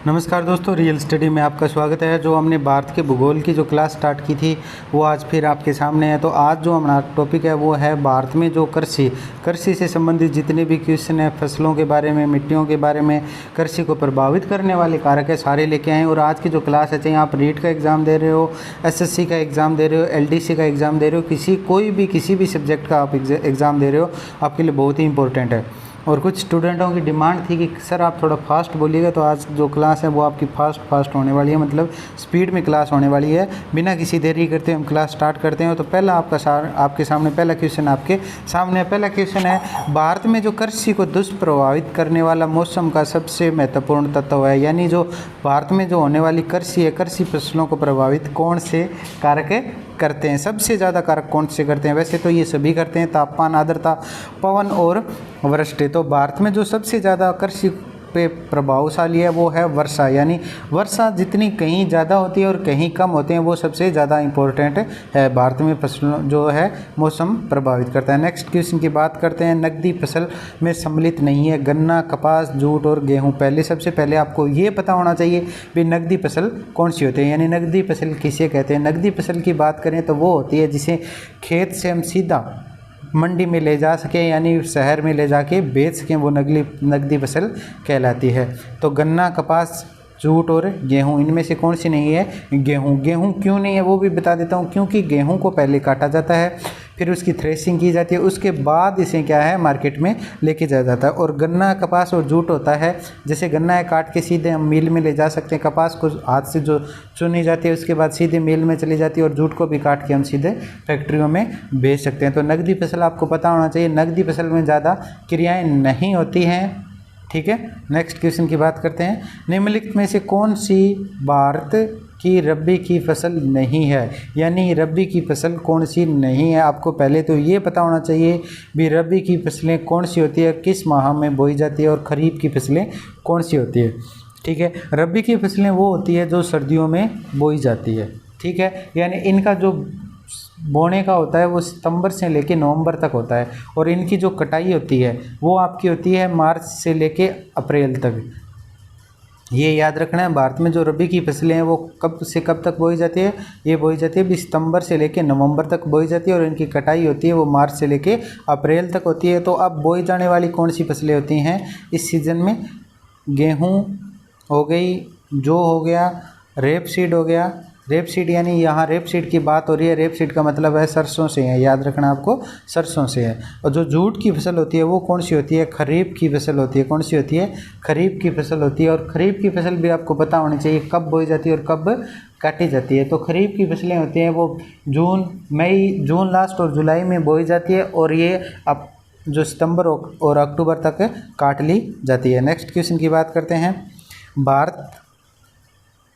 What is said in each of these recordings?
नमस्कार दोस्तों, real study में आपका स्वागत है। जो हमने भारत के भूगोल की जो क्लास स्टार्ट की थी वो आज फिर आपके सामने है। तो आज जो हमारा टॉपिक है वो है भारत में जो कृषि से संबंधित जितने भी क्वेश्चन हैं, फसलों के बारे में, मिट्टियों के बारे में, कृषि को प्रभावित करने वाले कारक है, सारे लेके आए। और आज की जो क्लास है, चाहे आप रीट का एग्ज़ाम दे रहे हो, एसएससी का एग्ज़ाम दे रहे हो, एलडीसी का एग्ज़ाम दे रहे हो, किसी भी सब्जेक्ट का आप एग्ज़ाम दे रहे हो, आपके लिए बहुत ही इंपॉर्टेंट है। और कुछ स्टूडेंटों की डिमांड थी कि सर आप थोड़ा फास्ट बोलिएगा, तो आज जो क्लास है वो आपकी फास्ट होने वाली है, मतलब स्पीड में क्लास होने वाली है। बिना किसी देरी करते हम क्लास स्टार्ट करते हैं। तो पहला आपके सामने पहला क्वेश्चन आपके सामने पहला क्वेश्चन है, भारत में जो कृषि को दुष्प्रभावित करने वाला मौसम का सबसे महत्वपूर्ण तत्व है। यानी जो भारत में जो होने वाली कृषि है, कृषि फसलों को प्रभावित कौन से कारक करते हैं, सबसे ज़्यादा कारक कौन से करते हैं? वैसे तो ये सभी करते हैं, तापमान, आर्द्रता, पवन और वृष्टि। तो भारत में जो सबसे ज़्यादा कृषि पे प्रभावशाली है वो है वर्षा। यानी वर्षा जितनी कहीं ज़्यादा होती है और कहीं कम होते हैं, वो सबसे ज़्यादा इम्पोर्टेंट है। भारत में फसलों जो है मौसम प्रभावित करता है। नेक्स्ट क्वेश्चन की बात करते हैं, नकदी फसल में सम्मिलित नहीं है गन्ना, कपास, जूट और गेहूँ। सबसे पहले आपको ये पता होना चाहिए भी नकदी फसल कौन सी होती है, यानी नकदी फसल किसे कहते हैं। नकदी फसल की बात करें तो वो होती है जिसे खेत से हम सीधा मंडी में ले जा सकें, यानी शहर में ले जाके बेच सकें, वो नकदी फसल कहलाती है। तो गन्ना, कपास, जूट और गेहूँ, इनमें से कौन सी नहीं है? गेहूँ क्यों नहीं है वो भी बता देता हूँ। क्योंकि गेहूँ को पहले काटा जाता है, फिर उसकी थ्रेसिंग की जाती है, उसके बाद इसे क्या है मार्केट में लेके जाया जाता है। और गन्ना, कपास और जूट होता है, जैसे गन्ना है काट के सीधे हम मिल में ले जा सकते हैं, कपास को हाथ से जो चुनी जाती है उसके बाद सीधे मिल में चली जाती है, और जूट को भी काट के हम सीधे फैक्ट्रियों में बेच सकते हैं। तो नकदी फसल आपको पता होना चाहिए, नकदी फसल में ज़्यादा क्रियाएँ नहीं होती हैं। ठीक है, नेक्स्ट क्वेश्चन की बात करते हैं, निम्नलिखित में से कौन सी भारत की रबी की फसल नहीं है? यानी रबी की फसल कौन सी नहीं है, आपको पहले तो ये पता होना चाहिए भी रबी की फसलें कौन सी होती है, किस माह में बोई जाती है, और खरीफ की फसलें कौन सी होती है। ठीक है, रबी की फसलें वो होती है जो सर्दियों में बोई जाती है। ठीक है, यानी इनका जो बोने का होता है वो सितंबर से लेके नवंबर तक होता है, और इनकी जो कटाई होती है वो आपकी होती है मार्च से लेके अप्रैल तक। ये याद रखना है, भारत में जो रबी की फसलें हैं वो कब से कब तक बोई जाती है? ये बोई जाती है सितंबर से लेके नवंबर तक बोई जाती है, और इनकी कटाई होती है वो मार्च से लेके अप्रैल तक होती है। तो अब बोई जाने वाली कौन सी फसलें होती हैं इस सीज़न में? गेहूँ हो गई, जौ हो गया, रेपसीड हो गया। रेपसीड यानी यहाँ रेपसीड की बात हो रही है, रेपसीड का मतलब है सरसों से है, याद रखना आपको, सरसों से है। और जो जूट की फसल होती है वो कौन सी होती है? खरीफ की फसल होती है। कौन सी होती है? खरीफ की फसल होती है। और खरीफ की फसल भी आपको पता होनी चाहिए कब बोई जाती है और कब काटी जाती है। तो खरीफ की फसलें होती हैं वो जून लास्ट और जुलाई में बोई जाती है, और ये अब जो सितंबर और अक्टूबर तक काट ली जाती है। नेक्स्ट क्वेश्चन की बात करते हैं, भारत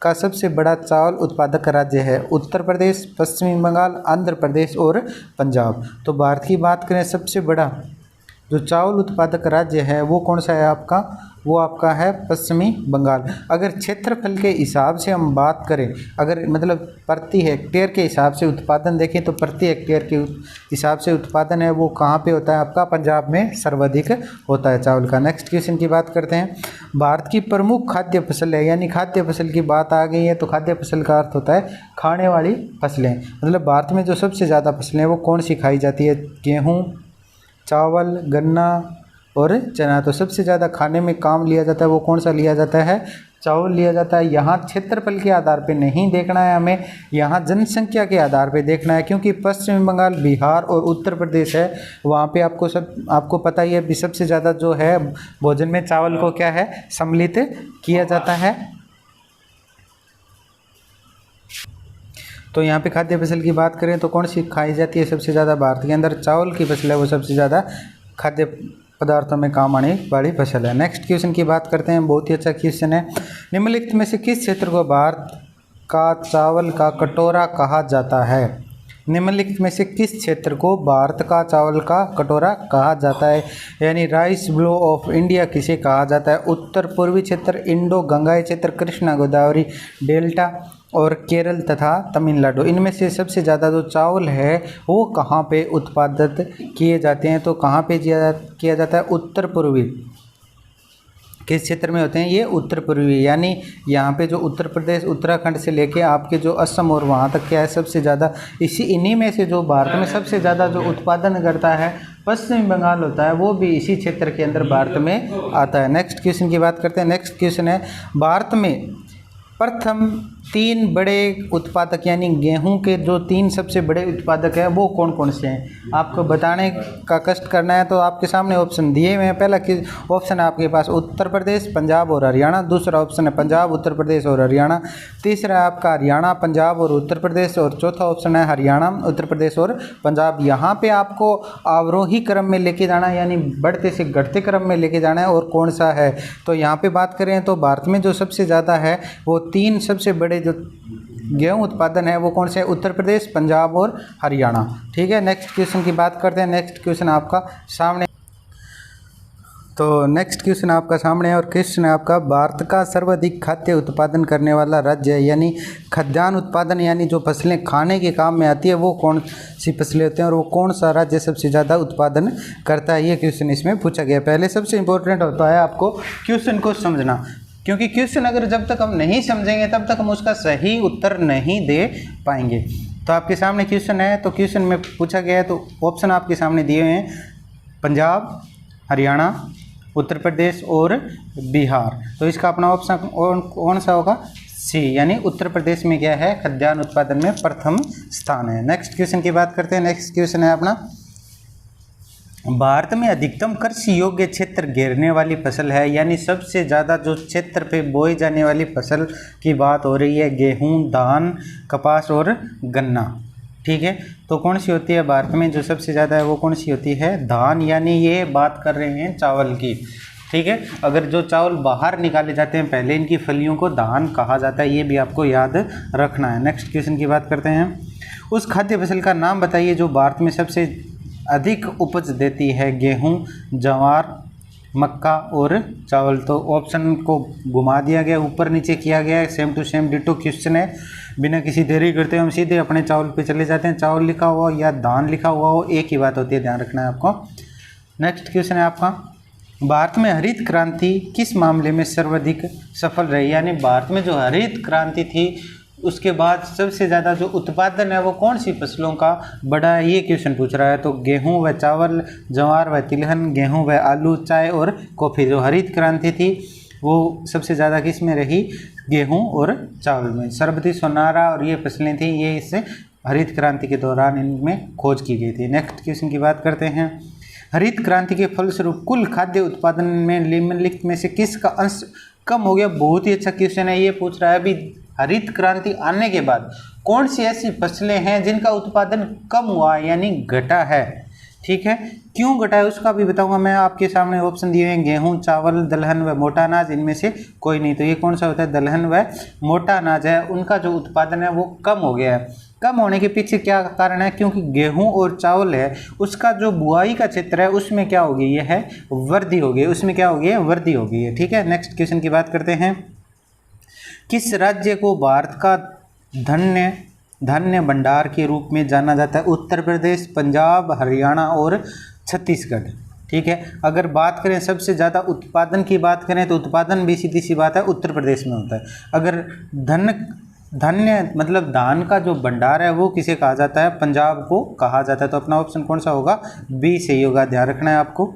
का सबसे बड़ा चावल उत्पादक राज्य है? उत्तर प्रदेश, पश्चिम बंगाल, आंध्र प्रदेश और पंजाब। तो भारत की बात करें, सबसे बड़ा जो चावल उत्पादक राज्य है वो कौन सा है आपका? वो आपका है पश्चिमी बंगाल। अगर क्षेत्रफल के हिसाब से हम बात करें, अगर मतलब प्रति हेक्टेयर के हिसाब से उत्पादन देखें, तो प्रति हेक्टेयर के हिसाब से उत्पादन है वो कहाँ पे होता है आपका? पंजाब में सर्वाधिक होता है चावल का। नेक्स्ट क्वेश्चन की बात करते हैं, भारत की प्रमुख खाद्य फसल है, यानी खाद्य फसल की बात आ गई है। तो खाद्य फसल का अर्थ होता है खाने वाली फसलें। मतलब भारत में जो सबसे ज़्यादा फसलें वो कौन सी खाई जाती है? गेहूँ, चावल, गन्ना और चना। तो सबसे ज़्यादा खाने में काम लिया जाता है वो कौन सा लिया जाता है? चावल लिया जाता है। यहाँ क्षेत्रफल के आधार पे नहीं देखना है हमें, यहाँ जनसंख्या के आधार पे देखना है, क्योंकि पश्चिम बंगाल, बिहार और उत्तर प्रदेश है, वहाँ पे आपको पता ही है भी सबसे ज़्यादा जो है भोजन में चावल को क्या है सम्मिलित किया जाता है। तो यहाँ पे खाद्य फसल की बात करें तो कौन सी खाई जाती है सबसे ज़्यादा? भारत के अंदर चावल की फसल है वो सबसे ज़्यादा खाद्य पदार्थों में काम आने वाली फसल है। नेक्स्ट क्वेश्चन की बात करते हैं, बहुत ही अच्छा क्वेश्चन है, निम्नलिखित में से किस क्षेत्र को भारत का चावल का कटोरा कहा जाता है? निम्नलिखित में से किस क्षेत्र को भारत का चावल का कटोरा कहा जाता है? यानी राइस ब्लो ऑफ इंडिया किसे कहा जाता है? उत्तर पूर्वी क्षेत्र, इंडो गंगाई क्षेत्र, कृष्णा गोदावरी डेल्टा और केरल तथा तमिलनाडु। इनमें से सबसे ज़्यादा जो चावल है वो कहाँ पे उत्पादित किए जाते हैं? तो कहाँ पे किया जाता है? उत्तर पूर्वी किस क्षेत्र में होते हैं ये? उत्तर पूर्वी, यानी यहाँ पे जो उत्तर प्रदेश उत्तराखंड से लेके आपके जो असम और वहाँ तक क्या है सबसे ज़्यादा, इन्हीं में से जो भारत में सबसे ज़्यादा जो उत्पादन करता है पश्चिम बंगाल होता है, वो भी इसी क्षेत्र के अंदर भारत में आता है। नेक्स्ट क्वेश्चन की बात करते हैं। नेक्स्ट क्वेश्चन है, भारत में प्रथम 3 बड़े उत्पादक यानी गेहूं के जो 3 सबसे बड़े उत्पादक हैं वो कौन कौन से हैं? आपको बताने का कष्ट करना है तो आपके सामने ऑप्शन दिए हुए हैं। पहला ऑप्शन है आपके पास उत्तर प्रदेश, पंजाब और हरियाणा। दूसरा ऑप्शन है पंजाब, उत्तर प्रदेश और हरियाणा। तीसरा है आपका हरियाणा, पंजाब और उत्तर प्रदेश। और चौथा ऑप्शन है हरियाणा, उत्तर प्रदेश और पंजाब। यहाँ पे आपको अवरोही क्रम में लेके जाना है, यानी बढ़ते से घटते क्रम में लेके जाना है। और कौन सा है? तो यहाँ पे बात करें तो भारत में जो सबसे ज़्यादा है वो 3 सबसे बड़े जो गेहूं उत्पादन है वो कौन से? उत्तर प्रदेश, पंजाब और हरियाणा। ठीक है, नेक्स्ट क्वेश्चन की बात करते हैं। नेक्स्ट क्वेश्चन आपका सामने, तो नेक्स्ट क्वेश्चन आपका सामने है और क्वेश्चन है आपका, भारत का सर्वाधिक खाद्य उत्पादन करने वाला राज्य है, यानी खाद्यान्न उत्पादन यानी जो फसलें खाने के काम में आती है वो कौन सी फसलें होते हैं और वो कौन सा राज्य सबसे ज़्यादा उत्पादन करता है? ये क्वेश्चन इसमें पूछा गया। पहले सबसे इंपॉर्टेंट होता है आपको क्वेश्चन को समझना, क्योंकि क्वेश्चन अगर जब तक हम नहीं समझेंगे तब तक हम उसका सही उत्तर नहीं दे पाएंगे। तो आपके सामने क्वेश्चन है, तो क्वेश्चन में पूछा गया है, तो ऑप्शन आपके सामने दिए हुए हैं पंजाब, हरियाणा, उत्तर प्रदेश और बिहार। तो इसका अपना ऑप्शन कौन सा होगा? सी, यानी उत्तर प्रदेश में क्या है? खाद्यान्न उत्पादन में प्रथम स्थान है। नेक्स्ट क्वेश्चन की बात करते हैं। नेक्स्ट क्वेश्चन है अपना, भारत में अधिकतम कृषि योग्य क्षेत्र घेरने वाली फसल है, यानी सबसे ज़्यादा जो क्षेत्र पे बोई जाने वाली फसल की बात हो रही है, गेहूं, धान, कपास और गन्ना। ठीक है, तो कौन सी होती है भारत में जो सबसे ज़्यादा है? वो कौन सी होती है? धान, यानी ये बात कर रहे हैं चावल की। ठीक है, अगर जो चावल बाहर निकाले जाते हैं पहले इनकी फलियों को धान कहा जाता है, ये भी आपको याद रखना है। नेक्स्ट क्वेश्चन की बात करते हैं। उस खाद्य फसल का नाम बताइए जो भारत में सबसे अधिक उपज देती है, गेहूं, ज्वार, मक्का और चावल। तो ऑप्शन को घुमा दिया गया, ऊपर नीचे किया गया है, same to same ditto question है। बिना किसी देरी करते हम सीधे अपने चावल पे चले जाते हैं। चावल लिखा हुआ या धान लिखा हुआ हो एक ही बात होती है, ध्यान रखना है आपको। नेक्स्ट क्वेश्चन है आपका, भारत में हरित क्रांति किस मामले में सर्वाधिक सफल रही? यानी भारत में जो हरित क्रांति थी उसके बाद सबसे ज़्यादा जो उत्पादन है वो कौन सी फसलों का बढ़ा है? ये क्वेश्चन पूछ रहा है। तो गेहूं व चावल, ज्वार व तिलहन, गेहूं व आलू, चाय और कॉफ़ी। जो हरित क्रांति थी वो सबसे ज़्यादा किस में रही? गेहूं और चावल में। सरबती, सोनारा और ये फसलें थी, ये इस हरित क्रांति के दौरान इनमें खोज की गई थी। नेक्स्ट क्वेश्चन की बात करते हैं। हरित क्रांति के फलस्वरूप कुल खाद्य उत्पादन में निम्नलिखित में से किसका अंश कम हो गया? बहुत ही अच्छा क्वेश्चन है। ये पूछ रहा है अभी हरित क्रांति आने के बाद कौन सी ऐसी फसलें हैं जिनका उत्पादन कम हुआ यानी घटा है। ठीक है, क्यों घटा है उसका भी बताऊंगा मैं। आपके सामने ऑप्शन दिए हैं, गेहूं, चावल, दलहन व मोटा अनाज, इनमें से कोई नहीं। तो ये कौन सा होता है? दलहन व मोटा अनाज है, उनका जो उत्पादन है वो कम हो गया है। कम होने के पीछे क्या कारण है? क्योंकि गेहूं और चावल है उसका जो बुआई का क्षेत्र है उसमें क्या हो गई है? वृद्धि हो गई। उसमें क्या हो गई है? वृद्धि हो गई है। ठीक है, नेक्स्ट क्वेश्चन की बात करते हैं। किस राज्य को भारत का धान्य भंडार के रूप में जाना जाता है? उत्तर प्रदेश, पंजाब, हरियाणा और छत्तीसगढ़। ठीक है, अगर बात करें सबसे ज़्यादा उत्पादन की बात करें तो उत्पादन भी सीधी सी बात है उत्तर प्रदेश में होता है। अगर धान्य मतलब धान का जो भंडार है वो किसे कहा जाता है? पंजाब को कहा जाता है। तो अपना ऑप्शन कौन सा होगा? बी सही होगा, ध्यान रखना है आपको।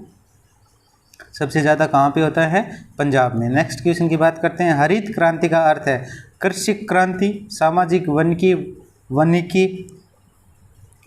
सबसे ज़्यादा कहाँ पे होता है? पंजाब में। नेक्स्ट क्वेश्चन की बात करते हैं। हरित क्रांति का अर्थ है कृषि क्रांति, सामाजिक वानिकी,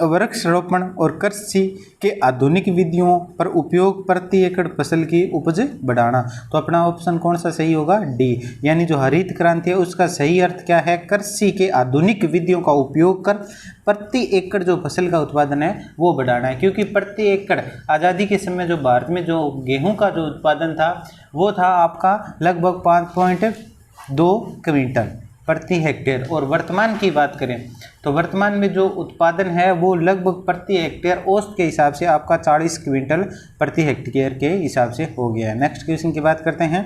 वृक्षारोपण और कृषि के आधुनिक विधियों पर उपयोग, प्रति एकड़ फसल की उपज बढ़ाना। तो अपना ऑप्शन कौन सा सही होगा? डी, यानी जो हरित क्रांति है उसका सही अर्थ क्या है? कृषि के आधुनिक विधियों का उपयोग कर प्रति एकड़ जो फसल का उत्पादन है वो बढ़ाना है। क्योंकि प्रति एकड़ आज़ादी के समय जो भारत में जो गेहूं का जो उत्पादन था वो था आपका लगभग 5.2 क्विंटल प्रति हेक्टेयर। और वर्तमान की बात करें तो वर्तमान में जो उत्पादन है वो लगभग प्रति हेक्टेयर औसत के हिसाब से आपका 40 क्विंटल प्रति हेक्टेयर के हिसाब से हो गया है। नेक्स्ट क्वेश्चन की बात करते हैं।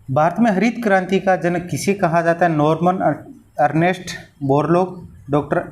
भारत में हरित क्रांति का जनक किसे कहा जाता है? Norman Ernest Borlaug, doctor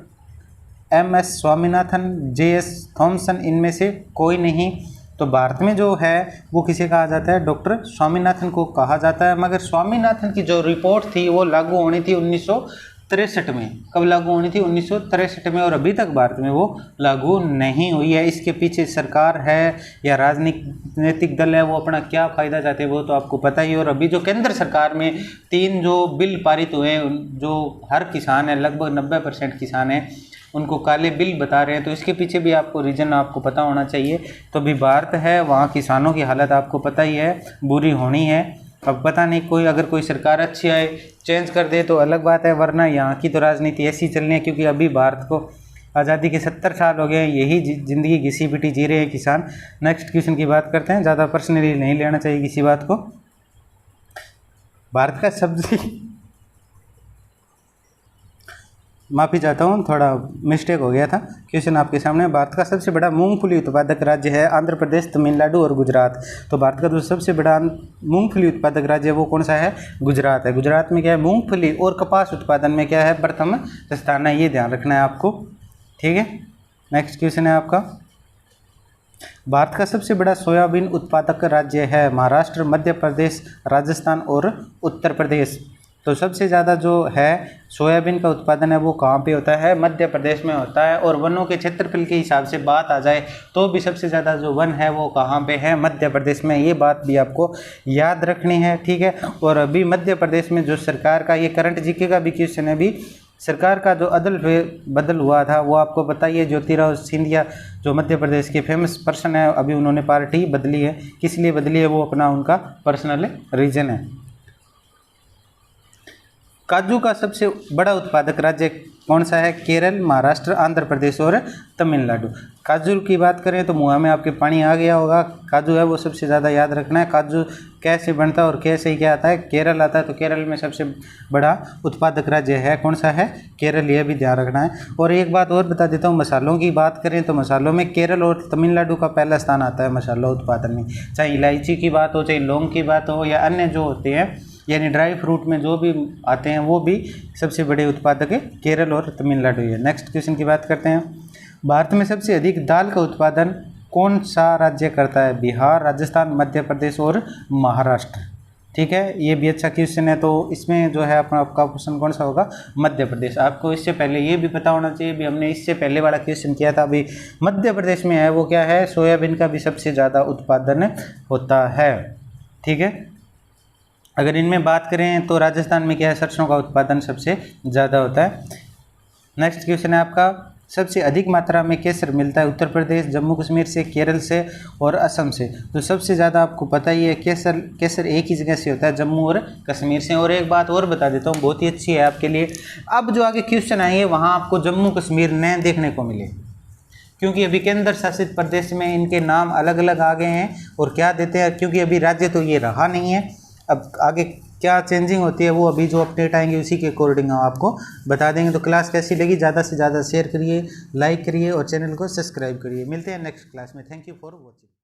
MS Swaminathan, JS Thomson, इनमें से कोई नहीं। तो भारत में जो है वो किसे कहा जाता है, डॉक्टर स्वामीनाथन को कहा जाता है। मगर स्वामीनाथन की जो रिपोर्ट थी वो लागू होनी थी 1963 में। कब लागू होनी थी, 1963 में, और अभी तक भारत में वो लागू नहीं हुई है। इसके पीछे सरकार है या राजनीतिक दल है वो अपना क्या फ़ायदा चाहते हैं वो तो आपको पता ही है। और अभी जो केंद्र सरकार में 3 जो बिल पारित हुए हैं, जो हर किसान है, लगभग 90% किसान है, उनको काले बिल बता रहे हैं, तो इसके पीछे भी आपको रीज़न आपको पता होना चाहिए। तो अभी भारत है वहाँ किसानों की हालत आपको पता ही है, बुरी होनी है। अब पता नहीं कोई अगर कोई सरकार अच्छी आए चेंज कर दे तो अलग बात है, वरना यहाँ की तो राजनीति ऐसी चलनी है, क्योंकि अभी भारत को आज़ादी के 70 साल हो गए हैं, यही ज़िंदगी घिसी पिटी जी रहे हैं किसान। नेक्स्ट क्वेश्चन की बात करते हैं, ज़्यादा पर्सनली नहीं लेना चाहिए किसी बात को। भारत का सबसे, माफ़ी चाहता हूँ, थोड़ा मिस्टेक हो गया था। क्वेश्चन आपके सामने, भारत का सबसे बड़ा मूंगफली उत्पादक राज्य है आंध्र प्रदेश, तमिलनाडु और गुजरात। तो भारत का जो सबसे बड़ा मूंगफली उत्पादक राज्य है वो कौन सा है, गुजरात है। गुजरात में क्या है, मूंगफली और कपास उत्पादन में क्या है, प्रथम स्थान है, ये ध्यान रखना है आपको, ठीक है। नेक्स्ट क्वेश्चन है आपका, भारत का सबसे बड़ा सोयाबीन उत्पादक राज्य है महाराष्ट्र, मध्य प्रदेश, राजस्थान और उत्तर प्रदेश। तो सबसे ज़्यादा जो है सोयाबीन का उत्पादन है वो कहाँ पे होता है, मध्य प्रदेश में होता है। और वनों के क्षेत्रफल के हिसाब से बात आ जाए तो भी सबसे ज़्यादा जो वन है वो कहाँ पे है, मध्य प्रदेश में। ये बात भी आपको याद रखनी है, ठीक है। और अभी मध्य प्रदेश में जो सरकार का, ये करंट जीके का भी क्वेश्चन है, अभी सरकार का जो अदल बदल हुआ था वो आपको बताइए। ज्योतिराव सिंधिया जो मध्य प्रदेश के फेमस पर्सन है, अभी उन्होंने पार्टी बदली है, किस लिए बदली है वो अपना उनका पर्सनल रीजन है। काजू का सबसे बड़ा उत्पादक राज्य कौन सा है, केरल, महाराष्ट्र, आंध्र प्रदेश और तमिलनाडु। काजू की बात करें तो मुँह में आपके पानी आ गया होगा, काजू है वो सबसे ज़्यादा याद रखना है। काजू कैसे बनता है और कैसे ही क्या आता है, केरल आता है, तो केरल में सबसे बड़ा उत्पादक राज्य है कौन सा है, केरल, यह भी ध्यान रखना है। और एक बात और बता देता हूँ, मसालों की बात करें तो मसालों में केरल और तमिलनाडु का पहला स्थान आता है मसाला उत्पादन में। चाहे इलायची की बात हो, चाहे लौंग की बात हो, या अन्य जो होते हैं यानी ड्राई फ्रूट में जो भी आते हैं वो भी सबसे बड़े उत्पादक है केरल और तमिलनाडु है। नेक्स्ट क्वेश्चन की बात करते हैं, भारत में सबसे अधिक दाल का उत्पादन कौन सा राज्य करता है, बिहार, राजस्थान, मध्य प्रदेश और महाराष्ट्र, ठीक है। ये भी अच्छा क्वेश्चन है, तो इसमें जो है आपका ऑप्शन कौन सा होगा, मध्य प्रदेश। आपको इससे पहले ये भी पता होना चाहिए, भी हमने इससे पहले वाला क्वेश्चन किया था, अभी मध्य प्रदेश में है वो क्या है, सोयाबीन का भी सबसे ज़्यादा उत्पादन होता है, ठीक है। अगर इनमें बात करें तो राजस्थान में क्या है, सरसों का उत्पादन सबसे ज़्यादा होता है। नेक्स्ट क्वेश्चन है आपका, सबसे अधिक मात्रा में केसर मिलता है उत्तर प्रदेश, जम्मू कश्मीर से, केरल से और असम से। तो सबसे ज़्यादा आपको पता ही है केसर एक ही जगह से होता है, जम्मू और कश्मीर से। और एक बात और बता देता हूँ, बहुत ही अच्छी है आपके लिए, अब जो आगे क्वेश्चन आएंगे वहाँ आपको जम्मू कश्मीर न देखने को मिले, क्योंकि अभी केंद्र शासित प्रदेश में इनके नाम अलग अलग आ गए हैं। और क्या देते हैं, क्योंकि अभी राज्य तो ये रहा नहीं है, अब आगे क्या चेंजिंग होती है वो अभी जो अपडेट आएंगे उसी के अकॉर्डिंग हम आपको बता देंगे। तो क्लास कैसी लगी, ज़्यादा से ज़्यादा शेयर करिए, लाइक करिए और चैनल को सब्सक्राइब करिए। मिलते हैं नेक्स्ट क्लास में। Thank you for watching.